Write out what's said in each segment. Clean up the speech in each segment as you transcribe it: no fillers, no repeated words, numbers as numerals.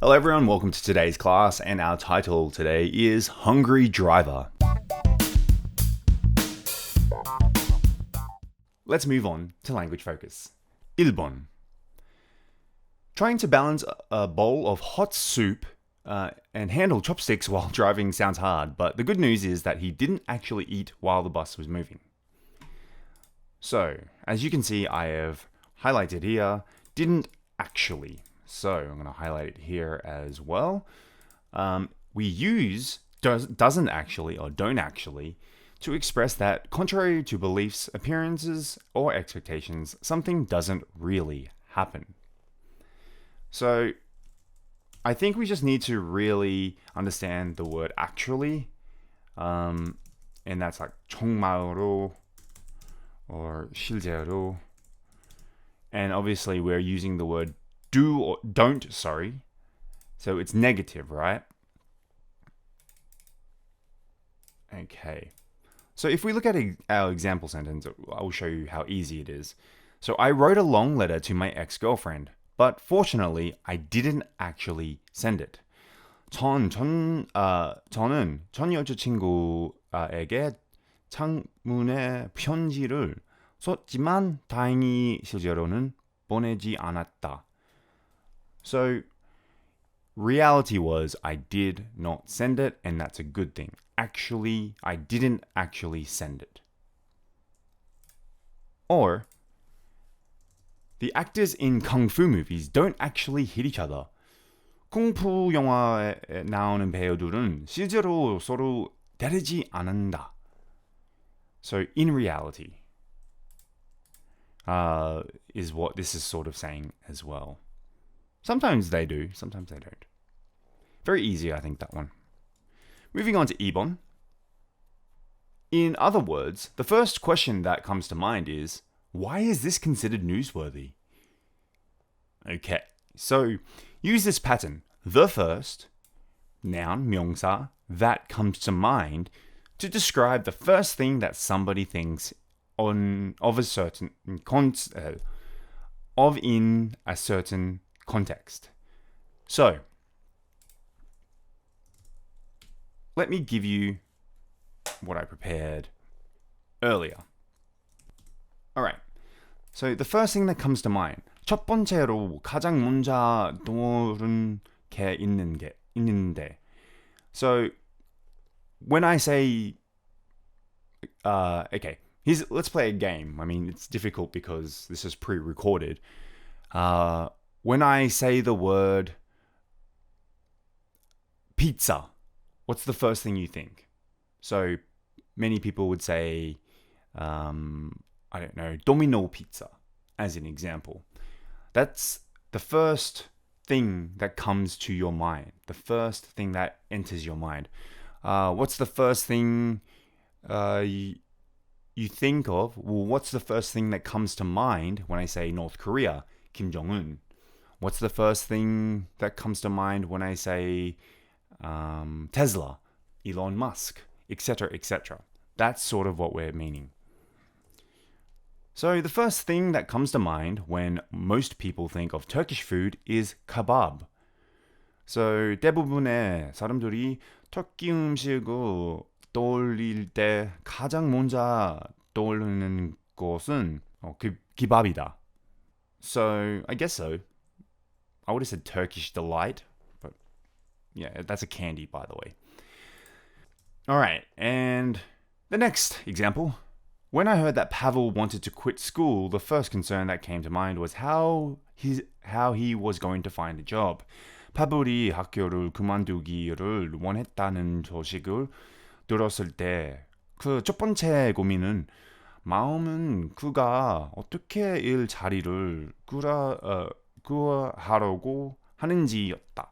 Hello everyone, welcome to today's class, and our title today is Hungry Driver. Let's move on to language focus. 1번. Trying to balance a bowl of hot soup and handle chopsticks while driving sounds hard, but the good news is that he didn't actually eat while the bus was moving. So, as you can see, I have highlighted here, didn't actually. So, I'm going to highlight it here as well. We use doesn't actually or don't actually to express that, contrary to beliefs, appearances, or expectations, something doesn't really happen. So, I think we just need to really understand the word actually, and that's like 정말로 or 실제로. And obviously, we're using the word do or don't, sorry. So it's negative, right? Okay. So if we look at our example sentence, I will show you how easy it is. So I wrote a long letter to my ex-girlfriend, but fortunately, I didn't actually send it. 저는 전 여자친구에게 장문의 편지를 썼지만 다행히 실제로는 보내지 않았다. So, reality was I did not send it, and that's a good thing. Actually, I didn't actually send it. Or, the actors in kung fu movies don't actually hit each other. 쿵푸 영화에 나오는 배우들은 실제로 서로 때리지 않는다. So, in reality, is what this is sort of saying as well. Sometimes they do, sometimes they don't. Very easy, I think, that one. Moving on to 2번. In other words, the first question that comes to mind is, why is this considered newsworthy? Okay, so use this pattern. The first, noun, 명사, that comes to mind to describe the first thing that somebody thinks in a certain context. So, let me give you what I prepared earlier. Alright, so the first thing that comes to mind, 첫 번째로 가장 먼저 떠오르는 게 있는데. So, when I say, okay, let's play a game. I mean, it's difficult because this is pre-recorded. When I say the word pizza, what's the first thing you think? So many people would say, I don't know, Domino pizza, as an example. That's the first thing that comes to your mind, the first thing that enters your mind. What's the first thing you think of? Well, what's the first thing that comes to mind when I say North Korea, Kim Jong-un? What's the first thing that comes to mind when I say Tesla, Elon Musk, etc., etc.? That's sort of what we're meaning. So the first thing that comes to mind when most people think of Turkish food is kebab. So 대부분의 사람들이 터키 음식을 떠올릴 때 가장 먼저 떠오르는 것은 기밥이다. So I guess so. I would have said Turkish delight, but yeah, that's a candy, by the way. All right, and the next example. When I heard that Pavel wanted to quit school, the first concern that came to mind was how he was going to find a job. 파블이 학교를 그만두기를 원했다는 소식을 들었을 때 그 첫 번째 고민은 마음은 그가 어떻게 일 자리를 구하려고 하는지였다.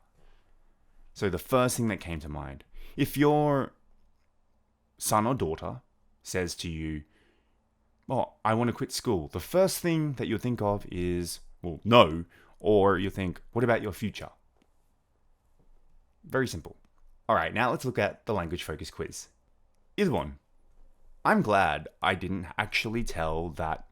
So the first thing that came to mind, if your son or daughter says to you, "Oh, I want to quit school," the first thing that you'll think of is, well, no, or you'll think, what about your future? Very simple. All right, now let's look at the language focus quiz. 1번. I'm glad I didn't actually tell that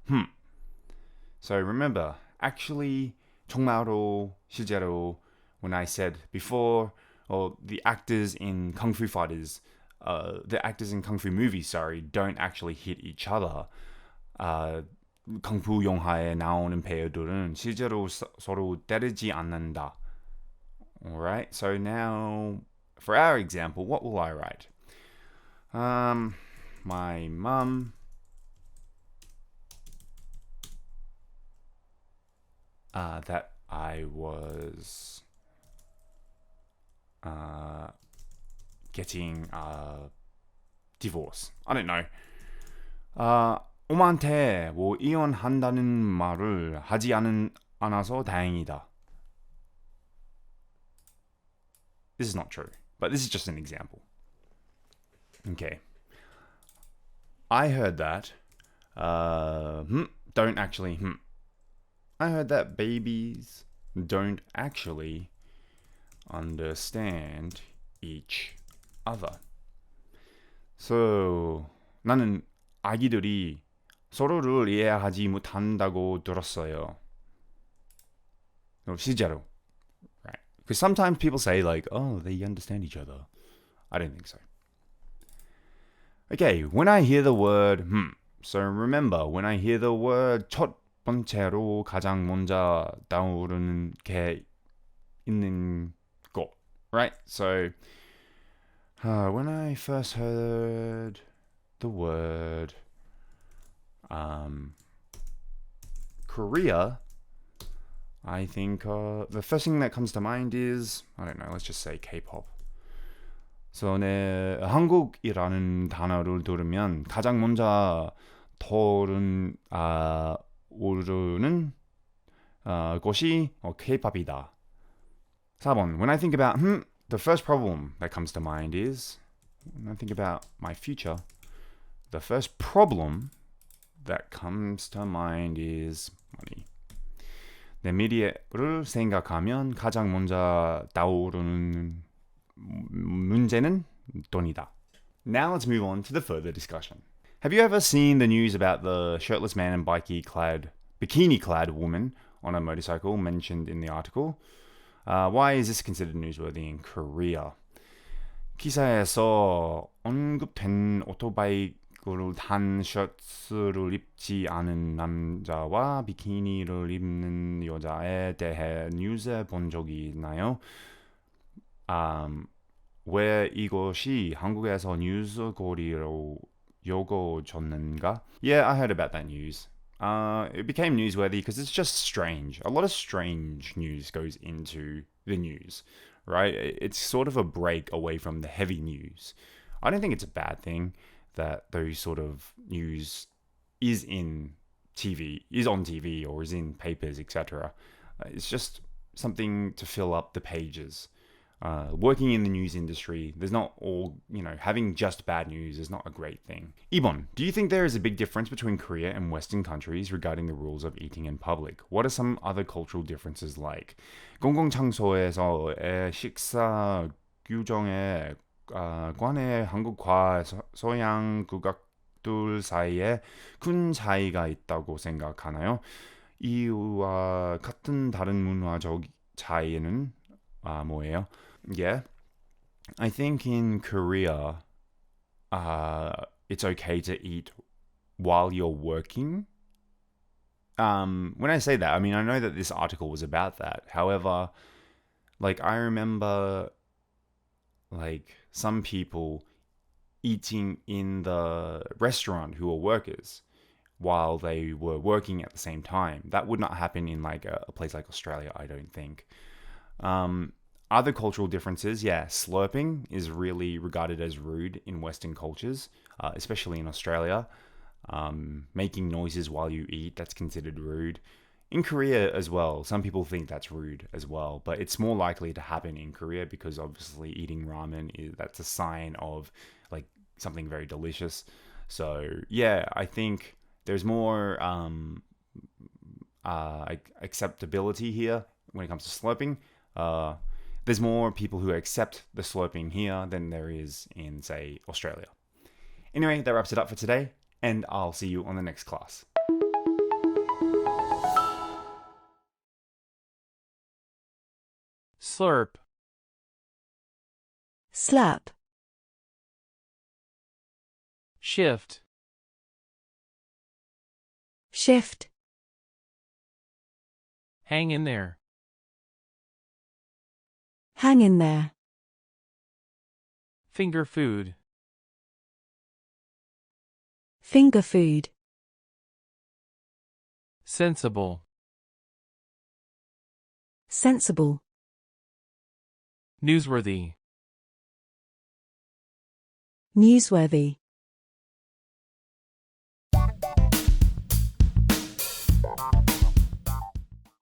So remember, actually, 정말로, 실제로, when I said before, or the actors in Kung Fu Fighters, the actors in Kung Fu movies, sorry, don't actually hit each other. 쿵푸 영화에 나오는 배우들은 실제로 서로 때리지 않는다. Alright, so now for our example, what will I write? My mum that I was getting a divorce. I don't know. 엄마한테 뭐 이혼한다는 말을 하지 않아서 다행이다. This is not true, but this is just an example. Okay. I heard that. Don't actually. I heard that babies don't actually understand each other. So, 나는 아기들이 서로를 이해하지 못한다고 들었어요. 실제로. Right. Because sometimes people say like, oh, they understand each other. I don't think so. Okay, when I hear the word so remember, when I hear the word 첫 번째로 가장 먼저 떠오르는 게 있는 것, right? So when I first heard the word Korea, I think the first thing that comes to mind is, I don't know, let's just say K-pop. So 네, 한국이라는 단어를 들으면 가장 먼저 떠오르는 것이 K-pop이다. 4번, when I think about the first problem that comes to mind is, when I think about my future, the first problem that comes to mind is money. 내 미래를 생각하면 가장 먼저 떠오르는 문제는 돈이다. Now let's move on to the further discussion. Have you ever seen the news about the shirtless man and bikini-clad woman on a motorcycle mentioned in the article? Why is this considered newsworthy in Korea? 기사에서 언급된 오토바이를 탄 셔츠를 입지 않은 남자와 비키니를 입는 여자에 대해 뉴스에 본 적이 있나요? 왜 이것이 한국에서 뉴스거리로 여겨졌는가? Yeah, I heard about that news. It became newsworthy because it's just strange. A lot of strange news goes into the news, right? It's sort of a break away from the heavy news. I don't think it's a bad thing that those sort of news is on TV or is in papers, etc. It's just something to fill up the pages. Working in the news industry, there's not all, having just bad news is not a great thing. 2번, do you think there is a big difference between Korea and Western countries regarding the rules of eating in public? What are some other cultural differences like? 공공장소에서의 식사 규정에 관해 한국과 서양 국가들 사이에 큰 차이가 있다고 생각하나요? 이와 같은 다른 문화적 차이는 뭐예요? Yeah, I think in Korea, it's okay to eat while you're working. When I say that, I mean, I know that this article was about that. However, I remember, some people eating in the restaurant who were workers while they were working at the same time. That would not happen in, a place like Australia, I don't think. Other cultural differences, yeah, slurping is really regarded as rude in Western cultures, especially in Australia. Making noises while you eat, that's considered rude. In Korea as well, some people think that's rude as well, but it's more likely to happen in Korea because obviously eating ramen that's a sign of something very delicious. So yeah, I think there's more acceptability here when it comes to slurping. There's more people who accept the slurping here than there is in, say, Australia. Anyway, that wraps it up for today, and I'll see you on the next class. slurp, slap, shift, shift, hang in there, hang in there, finger food, finger food, sensible, sensible, newsworthy, newsworthy,